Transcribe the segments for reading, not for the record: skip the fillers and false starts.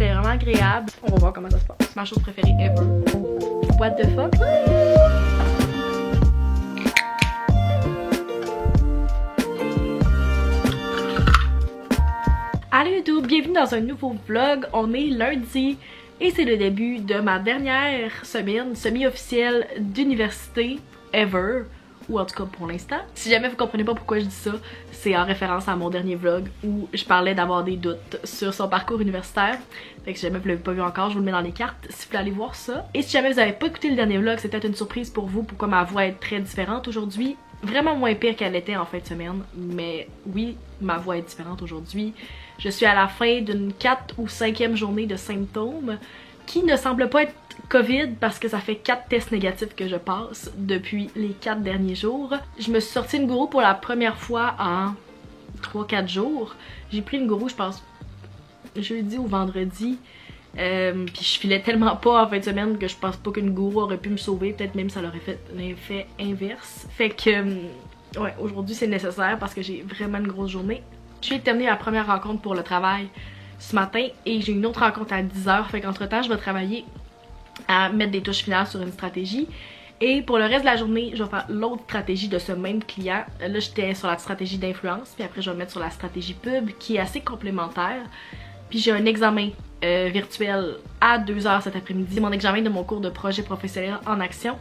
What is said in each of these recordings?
C'était vraiment agréable. On va voir comment ça se passe. Ma chose préférée ever. What the fuck? Allô YouTube, bienvenue dans un nouveau vlog. On est lundi et c'est le début de ma dernière semaine semi-officielle d'université ever. Ou en tout cas pour l'instant. Si jamais vous comprenez pas pourquoi je dis ça, c'est en référence à mon dernier vlog où je parlais d'avoir des doutes sur son parcours universitaire. Fait que si jamais vous l'avez pas vu encore, je vous le mets dans les cartes si vous voulez aller voir ça. Et si jamais vous avez pas écouté le dernier vlog, c'est peut-être une surprise pour vous pourquoi ma voix est très différente aujourd'hui. Vraiment moins pire qu'elle était en fin de semaine, mais oui, ma voix est différente aujourd'hui. Je suis à la fin d'une 4e ou 5e journée de symptômes qui ne semble pas être COVID parce que ça fait 4 tests négatifs que je passe depuis les 4 derniers jours. Je me suis sortie une gourou pour la première fois en 3-4 jours. J'ai pris une gourou, je pense, jeudi ou vendredi. Puis je filais tellement pas en fin de semaine que je pense pas qu'une gourou aurait pu me sauver. Peut-être même ça l'aurait fait l'effet inverse. Fait que, ouais, aujourd'hui c'est nécessaire parce que j'ai vraiment une grosse journée. J'ai terminé ma première rencontre pour le travail ce matin et j'ai une autre rencontre à 10h. Fait qu'entre temps je vais travailler à mettre des touches finales sur une stratégie. Et pour le reste de la journée, je vais faire l'autre stratégie de ce même client. Là, j'étais sur la stratégie d'influence, puis après je vais me mettre sur la stratégie pub qui est assez complémentaire. Puis j'ai un examen virtuel à 2h cet après-midi. Mon examen de mon cours de projet professionnel en action.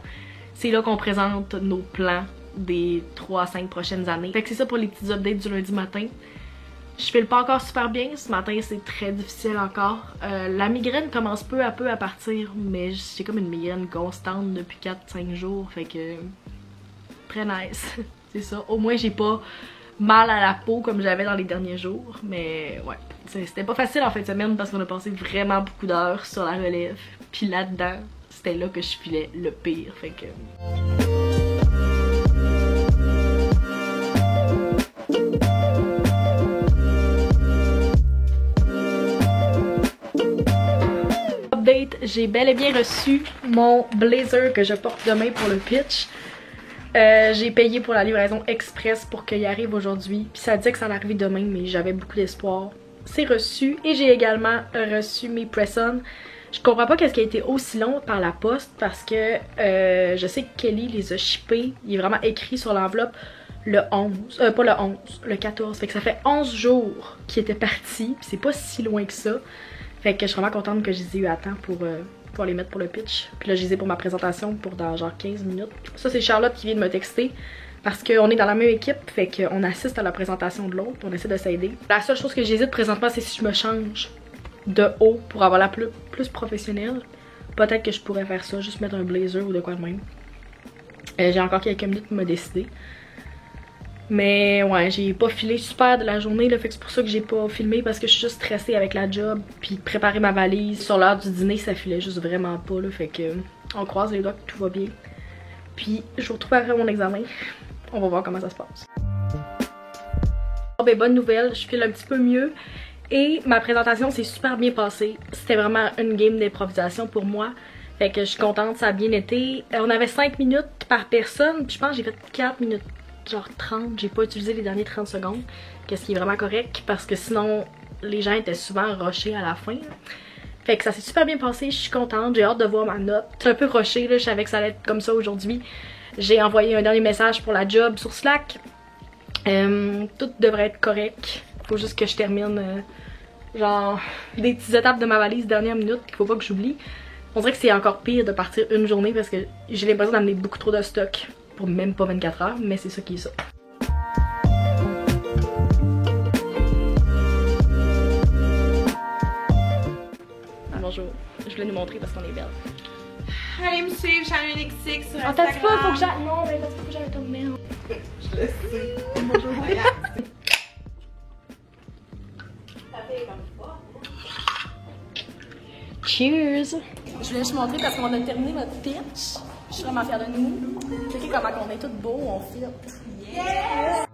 C'est là qu'on présente nos plans des 3 à 5 prochaines années. Fait que c'est ça pour les petits updates du lundi matin. Je file pas encore super bien, ce matin c'est très difficile encore. La migraine commence peu à peu à partir, mais j'ai comme une migraine constante depuis 4-5 jours, fait que très nice, c'est ça. Au moins j'ai pas mal à la peau comme j'avais dans les derniers jours, mais ouais, c'était pas facile en fin de semaine parce qu'on a passé vraiment beaucoup d'heures sur la relève, puis là-dedans, c'était là que je filais le pire, fait que... J'ai bel et bien reçu mon blazer que je porte demain pour le pitch. J'ai payé pour la livraison express pour qu'il arrive aujourd'hui. Puis ça disait que ça allait arriver demain, mais j'avais beaucoup d'espoir. C'est reçu et j'ai également reçu mes press-on. Je comprends pas qu'est-ce qui a été aussi long par la poste parce que je sais que Kelly les a shippés. Il est vraiment écrit sur l'enveloppe le 11, pas le 11, le 14. Fait que ça fait 11 jours qu'ils étaient partis. Puis c'est pas si loin que ça. Fait que je suis vraiment contente que je les ai eu à temps pour les mettre pour le pitch. Puis là, je les ai pour ma présentation pour dans genre 15 minutes. Ça, c'est Charlotte qui vient de me texter parce qu'on est dans la même équipe. Fait qu'on assiste à la présentation de l'autre. On essaie de s'aider. La seule chose que j'hésite présentement, c'est si je me change de haut pour avoir la plus professionnelle. Peut-être que je pourrais faire ça, juste mettre un blazer ou de quoi de même. J'ai encore quelques minutes pour me décider. Mais ouais, j'ai pas filé super de la journée, là, fait que c'est pour ça que j'ai pas filmé parce que je suis juste stressée avec la job. Puis préparer ma valise sur l'heure du dîner, ça filait juste vraiment pas, là, fait que on croise les doigts que tout va bien. Puis je vous retrouve après mon examen. On va voir comment ça se passe. Oh, ben bonne nouvelle, je file un petit peu mieux. Et ma présentation s'est super bien passée. C'était vraiment une game d'improvisation pour moi. Fait que je suis contente, ça a bien été. On avait 5 minutes par personne, puis je pense que j'ai fait 4 minutes. Genre 30, j'ai pas utilisé les derniers 30 secondes, qu'est-ce qui est vraiment correct parce que sinon les gens étaient souvent rushés à la fin. Fait que ça s'est super bien passé, je suis contente, j'ai hâte de voir ma note. C'est un peu rushé, là, je savais que ça allait être comme ça aujourd'hui. J'ai envoyé un dernier message pour la job sur Slack. Tout devrait être correct, faut juste que je termine genre des petites étapes de ma valise dernière minute qu'il faut pas que j'oublie. On dirait que c'est encore pire de partir une journée parce que j'ai l'impression d'amener beaucoup trop de stock. Pour même pas 24 heures, mais c'est ça qui est ça. Bonjour, je voulais nous montrer parce qu'on est belle. Allez me suivre, Charlie XX sur Instagram. Oh, t'as dit pas, faut que j'aille. Non, mais t'as dit pas que j'aille ton mail. Je le sais. Bonjour. Cheers! Je voulais juste montrer parce qu'on a terminé notre pitch. Je suis vraiment fière de nous. Checkez comment on est toutes beaux, on fit. Yes!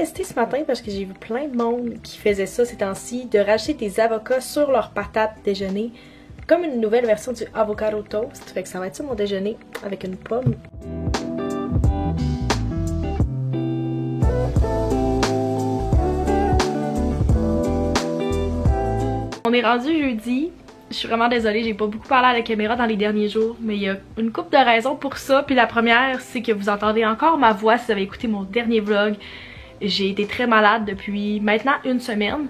testé ce matin parce que j'ai vu plein de monde qui faisait ça ces temps-ci, de rajouter des avocats sur leur patate déjeuner, comme une nouvelle version du avocado toast. Fait que ça va être ça mon déjeuner avec une pomme. On est rendu jeudi. Je suis vraiment désolée, j'ai pas beaucoup parlé à la caméra dans les derniers jours, mais il y a une couple de raisons pour ça. Puis la première, c'est que vous entendez encore ma voix si vous avez écouté mon dernier vlog. J'ai été très malade depuis maintenant une semaine.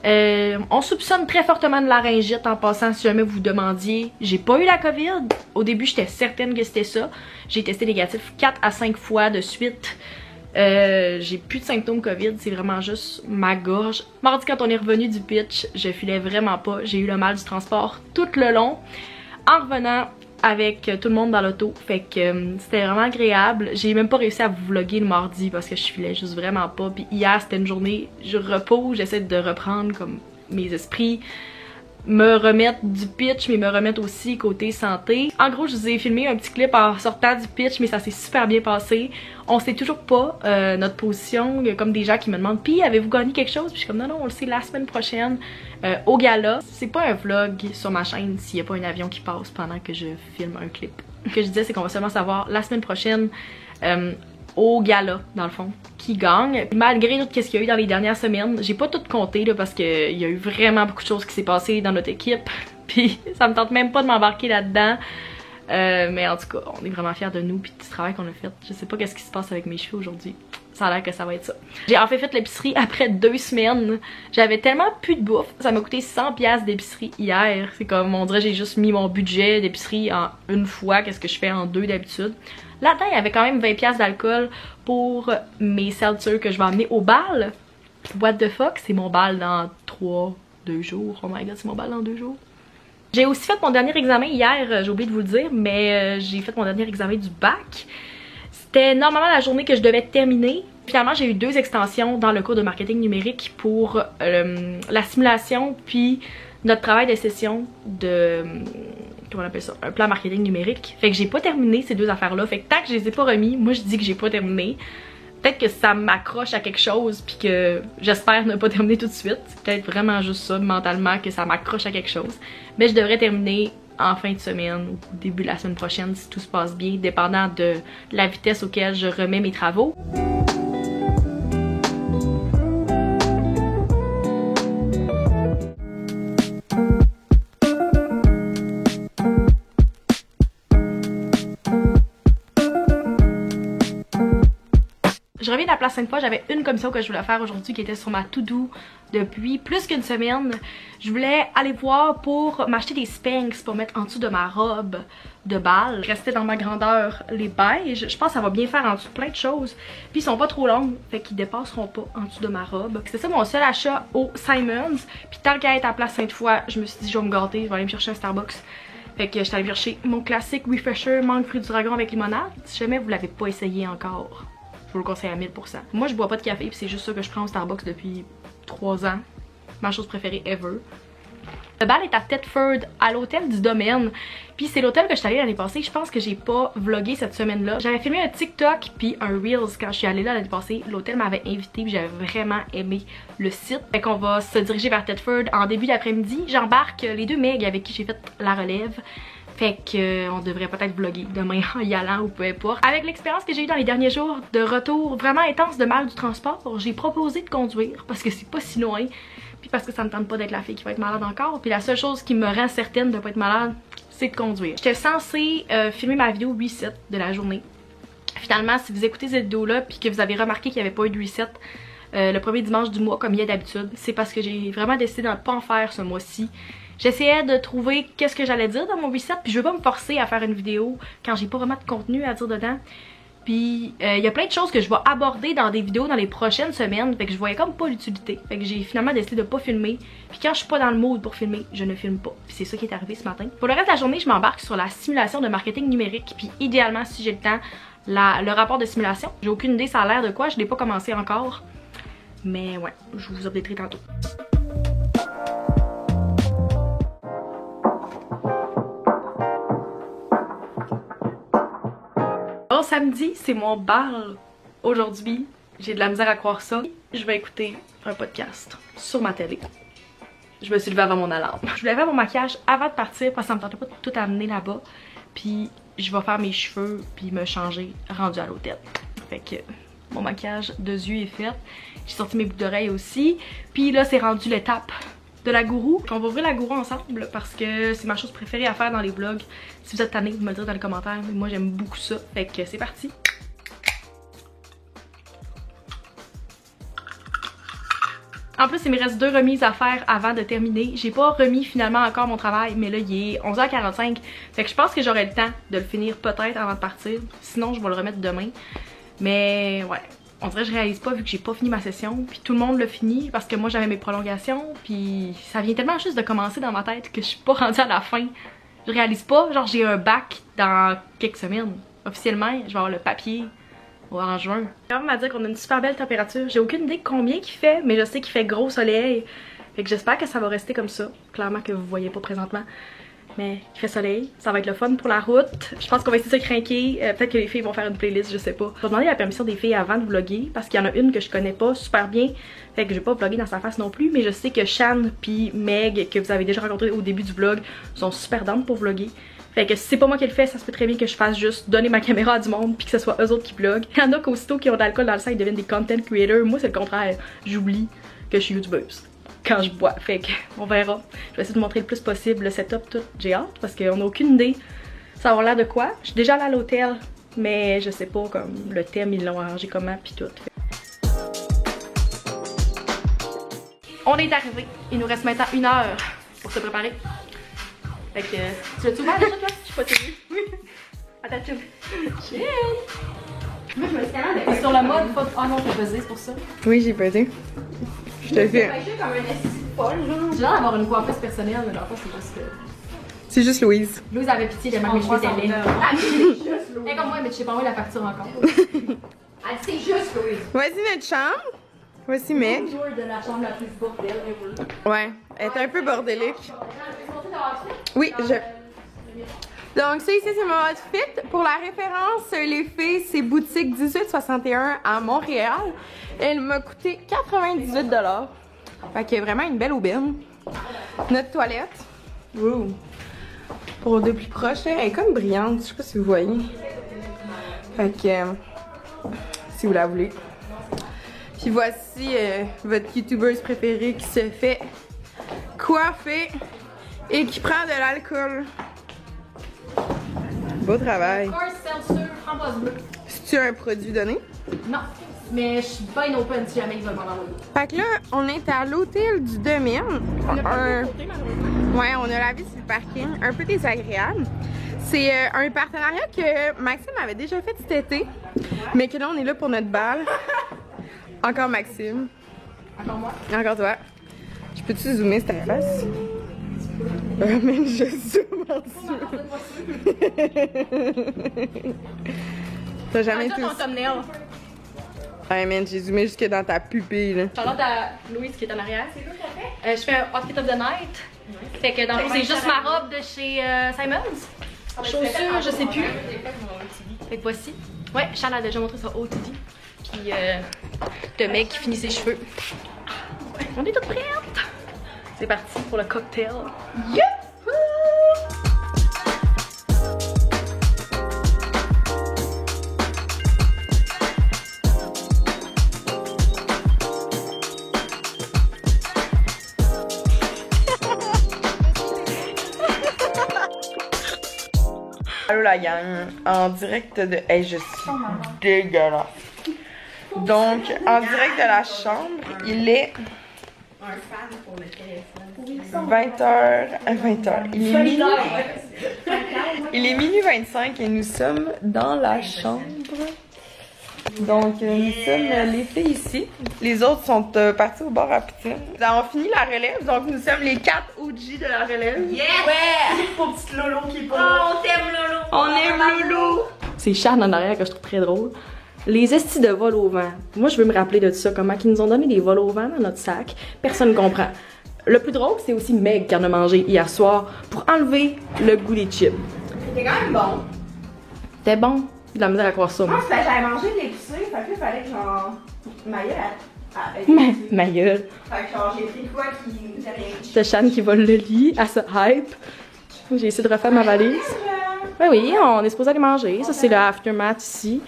On soupçonne très fortement de laryngite en passant, si jamais vous vous demandiez. J'ai pas eu la COVID. Au début, j'étais certaine que c'était ça. J'ai testé négatif 4 à 5 fois de suite. J'ai plus de symptômes COVID, c'est vraiment juste ma gorge. Mardi, quand on est revenu du pitch, je filais vraiment pas. J'ai eu le mal du transport tout le long. En revenant avec tout le monde dans l'auto, fait que c'était vraiment agréable. J'ai même pas réussi à vous vlogger le mardi parce que je filais juste vraiment pas. Puis hier, c'était une journée, je repose, j'essaie de reprendre comme mes esprits, me remettre du pitch, mais me remettre aussi côté santé. En gros, je vous ai filmé un petit clip en sortant du pitch, mais ça s'est super bien passé. On sait toujours pas notre position. Il y a comme des gens qui me demandent « Puis, avez-vous gagné quelque chose? » Puis je suis comme « Non, non, on le sait la semaine prochaine au gala. » C'est pas un vlog sur ma chaîne s'il y a pas un avion qui passe pendant que je filme un clip. Ce que je disais, c'est qu'on va seulement savoir la semaine prochaine au gala, dans le fond, qui gagne. Malgré tout ce qu'il y a eu dans les dernières semaines, j'ai pas tout compté là, parce qu'il y a eu vraiment beaucoup de choses qui s'est passé dans notre équipe. Puis ça me tente même pas de m'embarquer là-dedans. Mais en tout cas, on est vraiment fiers de nous puis du travail qu'on a fait. Je sais pas qu'est-ce qui se passe avec mes cheveux aujourd'hui. Ça a l'air que ça va être ça. J'ai en fait l'épicerie après 2 semaines. J'avais tellement plus de bouffe. Ça m'a coûté 100$ d'épicerie hier. C'est comme, on dirait j'ai juste mis mon budget d'épicerie en une fois. Qu'est-ce que je fais en 2 d'habitude. Là-dedans, il y avait quand même 20$ d'alcool pour mes seltzers que je vais emmener au bal. What the fuck? C'est mon bal dans 2 jours. Oh my god, c'est mon bal dans 2 jours. J'ai aussi fait mon dernier examen hier, j'ai oublié de vous le dire, mais j'ai fait mon dernier examen du bac. C'était normalement la journée que je devais terminer. Finalement, j'ai eu 2 extensions dans le cours de marketing numérique pour la simulation puis notre travail de session de... comment on appelle ça? Un plan marketing numérique. Fait que j'ai pas terminé ces 2 affaires-là. Fait que tant que je les ai pas remis, moi je dis que j'ai pas terminé. Peut-être que ça m'accroche à quelque chose puis que j'espère ne pas terminer tout de suite. C'est peut-être vraiment juste ça mentalement que ça m'accroche à quelque chose. Mais je devrais terminer en fin de semaine ou au début de la semaine prochaine si tout se passe bien, dépendant de la vitesse auquel je remets mes travaux. Je reviens de la place Sainte-Foy, j'avais une commission que je voulais faire aujourd'hui qui était sur ma to-do depuis plus qu'une semaine. Je voulais aller voir pour m'acheter des Spanx pour mettre en dessous de ma robe de bal. Rester dans ma grandeur les beiges. Je pense que ça va bien faire en dessous de plein de choses. Puis ils sont pas trop longues, fait qu'ils dépasseront pas en dessous de ma robe. C'est ça mon seul achat au Simons. Puis tant qu'à être à la place Sainte-Foy, je me suis dit je vais me gâter, je vais aller me chercher un Starbucks. Fait que je suis allée chercher mon classique refresher mangue fruits du dragon avec limonade. Si jamais vous l'avez pas essayé encore, je vous le conseille à 1000%. Moi, je bois pas de café, puis c'est juste ça que je prends au Starbucks depuis 3 ans. Ma chose préférée ever. Le bal est à Thetford, à l'hôtel du Domaine. Puis c'est l'hôtel que je suis allée l'année passée. Je pense que j'ai pas vlogué cette semaine-là. J'avais filmé un TikTok puis un Reels quand je suis allée là l'année passée. L'hôtel m'avait invité puis j'avais vraiment aimé le site. Fait qu'on va se diriger vers Thetford en début d'après-midi. J'embarque les 2 megs avec qui j'ai fait la relève. Fait qu'on devrait peut-être vlogger demain en y allant ou peu importe. Avec l'expérience que j'ai eue dans les derniers jours de retour vraiment intense de mal du transport, j'ai proposé de conduire parce que c'est pas si loin. Puis parce que ça me tente pas d'être la fille qui va être malade encore. Puis la seule chose qui me rend certaine de pas être malade, c'est de conduire. J'étais censée filmer ma vidéo reset de la journée. Finalement, si vous écoutez cette vidéo-là puis que vous avez remarqué qu'il n'y avait pas eu de reset le premier dimanche du mois comme il y a d'habitude, c'est parce que j'ai vraiment décidé de ne pas en faire ce mois-ci. J'essayais de trouver qu'est-ce que j'allais dire dans mon reset, puis je veux pas me forcer à faire une vidéo quand j'ai pas vraiment de contenu à dire dedans. Puis il y a plein de choses que je vais aborder dans des vidéos dans les prochaines semaines, fait que je voyais comme pas l'utilité. Fait que j'ai finalement décidé de pas filmer. Puis quand je suis pas dans le mood pour filmer, je ne filme pas. Puis c'est ça qui est arrivé ce matin. Pour le reste de la journée, je m'embarque sur la simulation de marketing numérique. Puis idéalement, si j'ai le temps, le rapport de simulation. J'ai aucune idée ça a l'air de quoi, je l'ai pas commencé encore. Mais ouais, je vous updaterai tantôt. Samedi, c'est mon bal aujourd'hui. j'ai de la misère à croire ça. Je vais écouter un podcast sur ma télé. Je me suis levée avant mon alarme. Je voulais faire mon maquillage avant de partir parce que ça me tentait pas de tout amener là-bas. Puis je vais faire mes cheveux puis me changer rendu à l'hôtel. Fait que mon maquillage de yeux est fait. J'ai sorti mes boucles d'oreilles aussi. Puis là c'est rendu l'étape de la gourou. On va ouvrir la gourou ensemble parce que c'est ma chose préférée à faire dans les vlogs. Si vous êtes tanné, vous me le direz dans les commentaires. Mais moi j'aime beaucoup ça. Fait que c'est parti. En plus, il me reste 2 remises à faire avant de terminer. J'ai pas remis finalement encore mon travail, mais là, il est 11h45. Fait que je pense que j'aurai le temps de le finir peut-être avant de partir. Sinon, je vais le remettre demain. Mais ouais, on dirait que je réalise pas vu que j'ai pas fini ma session. Puis tout le monde l'a fini parce que moi, j'avais mes prolongations. Puis ça vient tellement juste de commencer dans ma tête que je suis pas rendue à la fin. Je réalise pas, genre j'ai un bac dans quelques semaines. Officiellement, je vais avoir le papier. En juin. Quand même à dire qu'on a une super belle température. J'ai aucune idée de combien qu'il fait, mais je sais qu'il fait gros soleil. Fait que j'espère que ça va rester comme ça. Clairement que vous voyez pas présentement. Mais il fait soleil. Ça va être le fun pour la route. Je pense qu'on va essayer de se craquer. Peut-être que les filles vont faire une playlist, je sais pas. Je vais demander la permission des filles avant de vlogger. Parce qu'il y en a une que je connais pas super bien. Fait que je vais pas vlogger dans sa face non plus. Mais je sais que Shan puis Meg, que vous avez déjà rencontré au début du vlog, sont super down pour vlogger. Fait que si c'est pas moi qui le fais, ça se peut très bien que je fasse juste donner ma caméra à du monde puis que ce soit eux autres qui vloguent. Il y en a qu'aussitôt qui ont de l'alcool dans le sang, ils deviennent des content creators. Moi, c'est le contraire. J'oublie que je suis youtubeuse quand je bois. Fait que on verra. Je vais essayer de vous montrer le plus possible le setup tout. J'ai hâte parce qu'on a aucune idée. Ça va avoir l'air de quoi. Je suis déjà allée à l'hôtel, mais je sais pas comme le thème, ils l'ont arrangé comment puis tout. On est arrivé. Il nous reste maintenant 1 heure pour se préparer. Fait que, tu l'as-tu ouvert déjà toi? Je suis pas télé. Oui. Attends, tu chill. Moi je me suis calme. Sur le mode, pas... Oh non, t'as buzzé, c'est pour ça. Oui, j'ai buzzé. Je te fais. comme un assis folle, genre. J'ai l'air d'avoir une coiffeuse personnelle, mais dans le fond, c'est juste que... C'est juste Louise. Louise avait pitié de ma mes cheveux étaient laids. Ah, c'est juste Louise. Elle comme moi, mais tu sais pas où la facture encore. Ah, c'est juste Louise. Voici notre chambre. Voici Meg. De la chambre la plus bordelle, Ouais, elle est un peu bordélique. Oui, je... Donc ça ici c'est mon outfit. Pour la référence, les filles, c'est boutique 1861 à Montréal. Elle m'a coûté 98 $. Fait que vraiment une belle aubaine. Notre toilette. Ouh. Pour de plus proche, elle est comme brillante, je sais pas si vous voyez. Fait que si vous la voulez. Puis voici votre youtubeuse préférée qui se fait coiffer et qui prend de l'alcool. Beau travail. C'est-tu un produit donné? Non, mais je suis bien open si jamais ils veulent m'en envoyer. Fait que là, on est à l'hôtel du domaine. Ouais, on a la vie sur le parking, un peu désagréable. C'est un partenariat que Maxime avait déjà fait cet été, mais que là, on est là pour notre bal. Encore Maxime. Encore moi. Encore toi. Je peux-tu zoomer sur ta face? Mais je zoome en dessous. T'as jamais Ah, tout... ton thumbnail. Ouais, man, j'ai zoomé jusque dans ta pupille, là. Charlotte à Louise qui est en arrière. C'est quoi qu'elle fait? Je fais un outfit of the night. Fait que dans le fond, c'est juste ma robe de chez Simons. Chaussures, je sais plus. Fait que voici. Ouais, Charlotte a déjà montré ça au OTD. Puis le mec qui finit ses cheveux. On est toutes prêtes. C'est parti pour le cocktail. Youhou! Allô la gang, en direct de... Hey, je suis dégueulasse. Donc, en direct de la chambre, il est 20h. Il est minuit 25 et nous sommes dans la chambre. Donc, nous sommes les filles ici. Les autres sont partis au bar à poutine. Nous avons fini la relève, donc nous sommes les 4 OG de la relève. Yes! Ouais! Pour petite Lolo qui est pas. Oh, on t'aime Lolo! On aime Lolo! C'est Charles en arrière que je trouve très drôle. Les estis de vol au vent. Moi, je veux me rappeler de ça, comment ils nous ont donné des vols au vent dans notre sac. Personne ne comprend. Le plus drôle, c'est aussi Meg qui en a mangé hier soir pour enlever le goût des chips. C'était quand même bon. C'était bon. J'ai de la misère à croire ça, moi. Je pense que j'avais mangé de l'épicé, fait que fallait que genre... Ma gueule. Ma gueule. Fait que genre, j'ai pris quoi qui nous a rien dit. C'est Shane qui vole le lit, à ce hype. J'ai essayé de refaire ma valise. Ben oui, on est supposé aller manger. Ça, c'est le aftermath ici.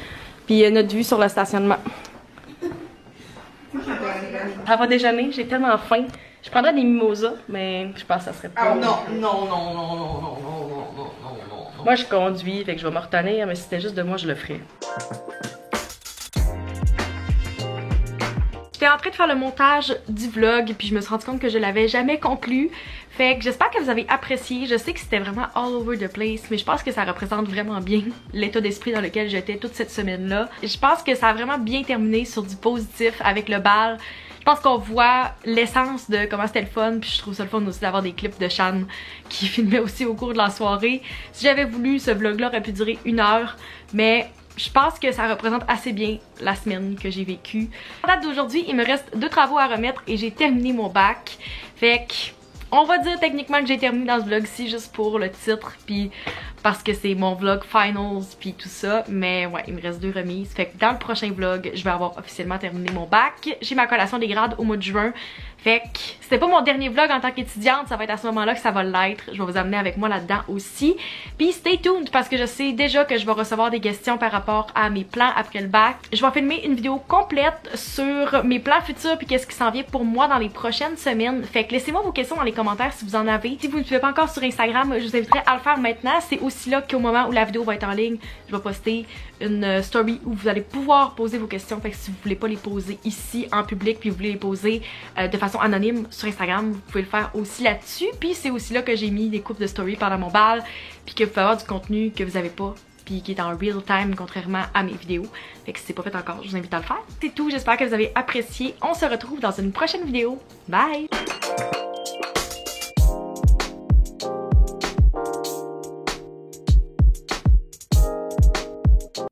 Puis notre vue sur le stationnement. Ça va déjeuner, j'ai tellement faim. Je prendrais des mimosas, mais je pense que ça serait pas. Oh non. Moi, je conduis, fait que je vais me retenir, mais si c'était juste de moi, je le ferais. J'étais en train de faire le montage du vlog, puis je me suis rendu compte que je l'avais jamais conclu. Fait que j'espère que vous avez apprécié. Je sais que c'était vraiment all over the place, mais je pense que ça représente vraiment bien l'état d'esprit dans lequel j'étais toute cette semaine-là. Je pense que ça a vraiment bien terminé sur du positif avec le bal. Je pense qu'on voit l'essence de comment c'était le fun, puis je trouve ça le fun aussi d'avoir des clips de Shane qui filmait aussi au cours de la soirée. Si j'avais voulu, ce vlog-là aurait pu durer 1 heure, mais je pense que ça représente assez bien la semaine que j'ai vécue. À date d'aujourd'hui, il me reste 2 travaux à remettre et j'ai terminé mon bac. Fait que on va dire techniquement que j'ai terminé dans ce vlog-ci juste pour le titre, puis parce que c'est mon vlog finals puis tout ça, mais ouais, il me reste 2 remises. Fait que dans le prochain vlog, je vais avoir officiellement terminé mon bac. J'ai ma collation des grades au mois de juin. Fait que c'était pas mon dernier vlog en tant qu'étudiante, ça va être à ce moment-là que ça va l'être. Je vais vous amener avec moi là-dedans aussi. Puis stay tuned parce que je sais déjà que je vais recevoir des questions par rapport à mes plans après le bac. Je vais filmer une vidéo complète sur mes plans futurs puis qu'est-ce qui s'en vient pour moi dans les prochaines semaines. Fait que laissez-moi vos questions dans les commentaires si vous en avez. Si vous ne suivez pas encore sur Instagram, je vous inviterai à le faire maintenant. C'est aussi là qu'au moment où la vidéo va être en ligne, je vais poster une story où vous allez pouvoir poser vos questions. Fait que si vous voulez pas les poser ici en public puis vous voulez les poser de façon anonyme sur Instagram, vous pouvez le faire aussi là-dessus. Puis c'est aussi là que j'ai mis des coupes de story pendant mon bal, puis que vous pouvez avoir du contenu que vous avez pas, puis qui est en real time contrairement à mes vidéos. Fait que si c'est pas fait encore, je vous invite à le faire. C'est tout, j'espère que vous avez apprécié. On se retrouve dans une prochaine vidéo. Bye!